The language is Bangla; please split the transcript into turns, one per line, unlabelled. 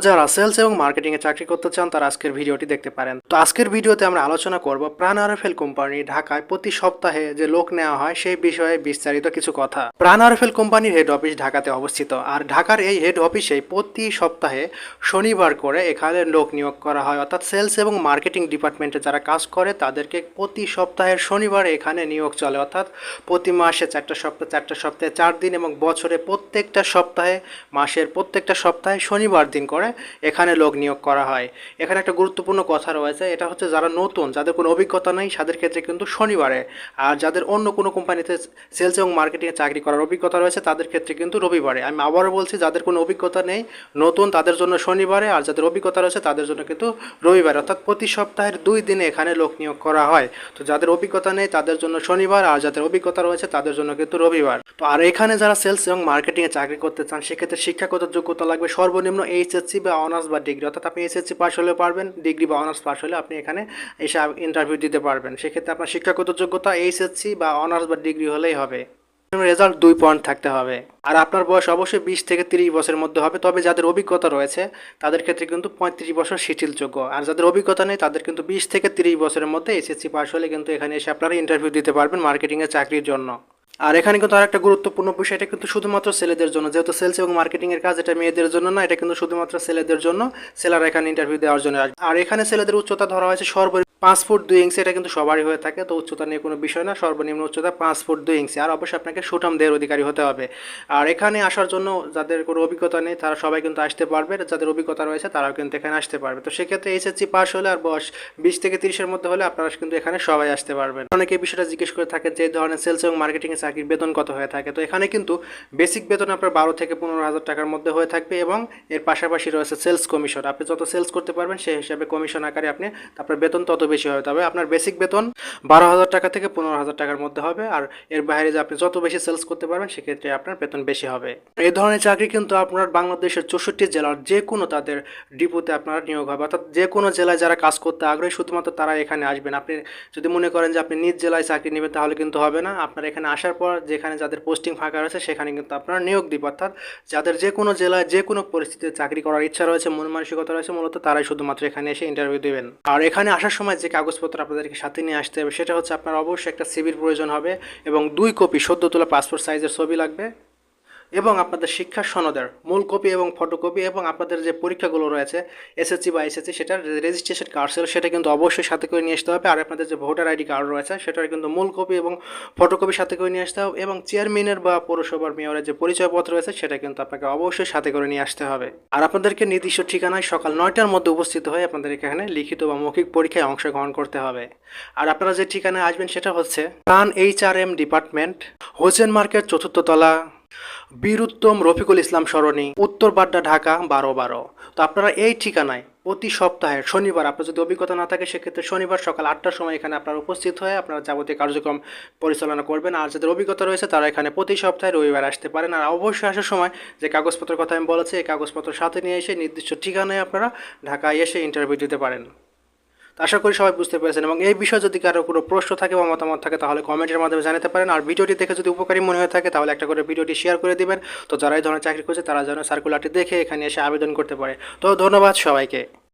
যারা সেলস এবং মার্কেটিং এ চাকরি করতে চান তারা আজকের ভিডিওটি দেখতে পারেন। তো আজকের ভিডিওতে আমরা আলোচনা করব প্রাণ আরএফএল কোম্পানি ঢাকায় প্রতি সপ্তাহে যে লোক নেওয়া হয় সেই বিষয়ে বিস্তারিত কিছু কথা। প্রাণ আরএফএল কোম্পানির হেড অফিস ঢাকাতে অবস্থিত, আর ঢাকার এই হেড অফিসে প্রতি সপ্তাহে শনিবার করে এখানে লোক নিয়োগ করা হয়, অর্থাৎ সেলস এবং মার্কেটিং ডিপার্টমেন্টে যারা কাজ করে তাদেরকে প্রতি সপ্তাহের শনিবার এখানে নিয়োগ চলে, অর্থাৎ প্রতি মাসে চারটা সপ্তাহে 4 দিন এবং বছরে প্রত্যেকটা সপ্তাহে মাসের প্রত্যেকটা সপ্তাহে শনিবার দিন করে এখানে লোক নিয়োগ করা হয়। এখানে একটা গুরুত্বপূর্ণ কথা রয়েছে, এটা হচ্ছে যারা নতুন, যাদের কোনো অভিজ্ঞতা নেই তাদের ক্ষেত্রে কিন্তু শনিবারে, আর যাদের অন্য কোনো কোম্পানিতে সেলস এবং মার্কেটিংয়ে চাকরি করার অভিজ্ঞতা রয়েছে তাদের ক্ষেত্রে কিন্তু রবিবারে। আমি আবারও বলছি, যাদের কোনো অভিজ্ঞতা নেই নতুন তাদের জন্য শনিবারে, আর যাদের অভিজ্ঞতা রয়েছে তাদের জন্য কিন্তু রবিবারে, অর্থাৎ প্রতি সপ্তাহের 2 দিনে এখানে লোক নিয়োগ করা হয়। তো যাদের অভিজ্ঞতা নেই তাদের জন্য শনিবার, আর যাদের অভিজ্ঞতা রয়েছে তাদের জন্য কিন্তু রবিবার। তো আর এখানে যারা সেলস এবং মার্কেটিংয়ে চাকরি করতে চান সেক্ষেত্রে শিক্ষাগত যোগ্যতা লাগবে সর্বনিম্ন এইচএসসি বা অনার্স বা ডিগ্রি, অর্থাৎ আপনি এইচএসসি পাস হলে পারবেন, ডিগ্রি বা অনার্স পাস হলে আপনি এখানে এসে ইন্টারভিউ দিতে পারবেন। সেক্ষেত্রে আপনার শিক্ষাগত যোগ্যতা এইচএসসি বা অনার্স বা ডিগ্রি হলেই হবে। রেজাল্ট 2 পয়েন্ট থাকতে হবে, আর আপনার বয়স অবশ্যই 20 থেকে 30 বছরের মধ্যে হবে। তবে যাদের অভিজ্ঞতা রয়েছে তাদের ক্ষেত্রে কিন্তু 35 বছর শিথিলযোগ্য, আর যাদের অভিজ্ঞতা নেই তাদের কিন্তু 20 থেকে 30 বছরের মধ্যে এসএসসি পাস হলে কিন্তু এখানে এসে আপনারা ইন্টারভিউ দিতে পারবেন মার্কেটিংয়ের চাকরির জন্য। আর এখানে কিন্তু আরেকটা গুরুত্বপূর্ণ বিষয়, এটা কিন্তু শুধুমাত্র ছেলেদের জন্য, যেহেতু সেলস এবং মার্কেটিংয়ের কাজ এটা মেয়েদের জন্য না, এটা কিন্তু শুধুমাত্র ছেলেদের জন্য। ছেলেরা এখানে ইন্টারভিউ দেওয়ার জন্য। আর এখানে ছেলেদের উচ্চতা ধরা হয়েছে সর্বনিম্ন 5 ফুট 2 ইঞ্চি, এটা কিন্তু সবারই হয়ে থাকে, তো উচ্চতা নিয়ে কোনো বিষয় না, সর্বনিম্ন উচ্চতা 5 ফুট 2 ইঞ্চি। আর অবশ্যই আপনাকে সুঠাম দেহের অধিকারী হতে হবে। আর এখানে আসার জন্য যাদের কোনো অভিজ্ঞতা নেই তারা সবাই কিন্তু আসতে পারবে, যাদের অভিজ্ঞতা রয়েছে তারাও কিন্তু এখানে আসতে পারবে। তো সেক্ষেত্রে এইচএসসি পাস হলে আর বয়স 20 থেকে 30-এর মধ্যে হলে আপনারা কিন্তু এখানে সবাই আসতে পারবেন। অনেকে এই বিষয়টা জিজ্ঞেস করে থাকে যে এই ধরনের সেলস এবং মার্কেটিংয়ের চাকরির বেতন কত হয়ে থাকে। তো এখানে কিন্তু বেসিক বেতন আপনার 12 থেকে 15,000 টাকার মধ্যে হয়ে থাকবে, এবং এর পাশাপাশি রয়েছে সেলস কমিশন। আপনি যত সেলস করতে পারবেন সেই হিসাবে কমিশন আকারে আপনার বেতন তত বেশি হবে। তবে আপনার বেসিক বেতন 12,000 টাকা থেকে 15,000 টাকার মধ্যে হবে, আর এর বাইরে যে আপনি যত বেশি সেলস করতে পারবেন সেক্ষেত্রে আপনার বেতন বেশি হবে। এই ধরনের চাকরি কিন্তু আপনার বাংলাদেশের 64 জেলার যে কোনো তাদের ডিপোতে আপনারা নিয়োগ হবে, অর্থাৎ যে কোনো জেলায় যারা কাজ করতে আগ্রহী শুধুমাত্র তারা এখানে আসবেন। আপনি যদি মনে করেন যে আপনি নিজ জেলায় চাকরি নেবেন তাহলে কিন্তু হবে না। আপনার এখানে আসার পর যেখানে যাদের পোস্টিং ফাঁকা রয়েছে সেখানে কিন্তু আপনারা নিয়োগ দিব, অর্থাৎ যাদের যে কোনো জেলায় যে কোনো পরিস্থিতিতে চাকরি করার ইচ্ছা রয়েছে, মন মানসিকতা রয়েছে, মূলত তারাই শুধুমাত্র এখানে এসে ইন্টারভিউ দেবেন। আর এখানে আসার সময় যে কাগজপত্র আপনাদেরকে সাথে নিয়ে আসতে হবে সেটা হচ্ছে আপনার অবশ্যই একটা সিভির প্রয়োজন হবে, এবং 2 কপি সদ্য তোলা পাসপোর্ট সাইজের ছবি লাগবে, এবং আপনাদের শিক্ষা সনদের মূল কপি এবং ফটোকপি, এবং আপনাদের যে পরীক্ষাগুলো রয়েছে এসএসসি বা এসএসসি সেটার রেজিস্ট্রেশন কার্ড ছিল সেটা কিন্তু অবশ্যই সাথে করে নিয়ে আসতে হবে। আর আপনাদের যে ভোটার আইডি কার্ড রয়েছে সেটার কিন্তু মূল কপি এবং ফটোকপি সাথে করে নিয়ে আসতে হবে, এবং চেয়ারম্যানের বা পৌরসভার মেয়রের যে পরিচয়পত্র রয়েছে সেটা কিন্তু আপনাকে অবশ্যই সাথে করে নিয়ে আসতে হবে। আর আপনাদেরকে নির্দিষ্ট ঠিকানায় সকাল 9টার মধ্যে উপস্থিত হয়ে আপনাদের এখানে লিখিত বা মৌখিক পরীক্ষায় অংশগ্রহণ করতে হবে। আর আপনারা যে ঠিকানায় আসবেন সেটা হচ্ছে প্রাণ HRM ডিপার্টমেন্ট, হোসেন মার্কেট, 4র্থ তলা, বীর উত্তম রফিকুল ইসলাম সরণি, উত্তর বাড্ডা, ঢাকা 1212। তো আপনারা এই ঠিকানায় প্রতি সপ্তাহের শনিবার, আপনার যদি অভিজ্ঞতা না থাকে সেক্ষেত্রে শনিবার সকাল 8টার সময় এখানে আপনারা উপস্থিত হয়ে আপনারা যাবতীয় কার্যক্রম পরিচালনা করবেন। আর যাদের অভিজ্ঞতা রয়েছে তারা এখানে প্রতি সপ্তাহে রবিবার আসতে পারেন। আর অবশ্যই আসার সময় যে কাগজপত্রের কথা আমি বলেছি এই কাগজপত্র সাথে নিয়ে এসে নির্দিষ্ট ঠিকানায় আপনারা ঢাকায় এসে ইন্টারভিউ দিতে পারেন। আশা করি সবাই বুঝতে পেরেছেন, এবং এই বিষয়ে যদি কারো কোনো প্রশ্ন থাকে বা মতামত থাকে তাহলে কমেন্টের মাধ্যমে জানাতে পারেন। আর ভিডিওটি দেখে যদি উপকারী মনে হয়ে থাকে তাহলে একটা করে ভিডিওটি শেয়ার করে দিবেন, তো যারা এই ধরনের চাকরি করছে তারা যেন সার্কুলারটি দেখে এখানে এসে আবেদন করতে পারে। তো ধন্যবাদ সবাইকে।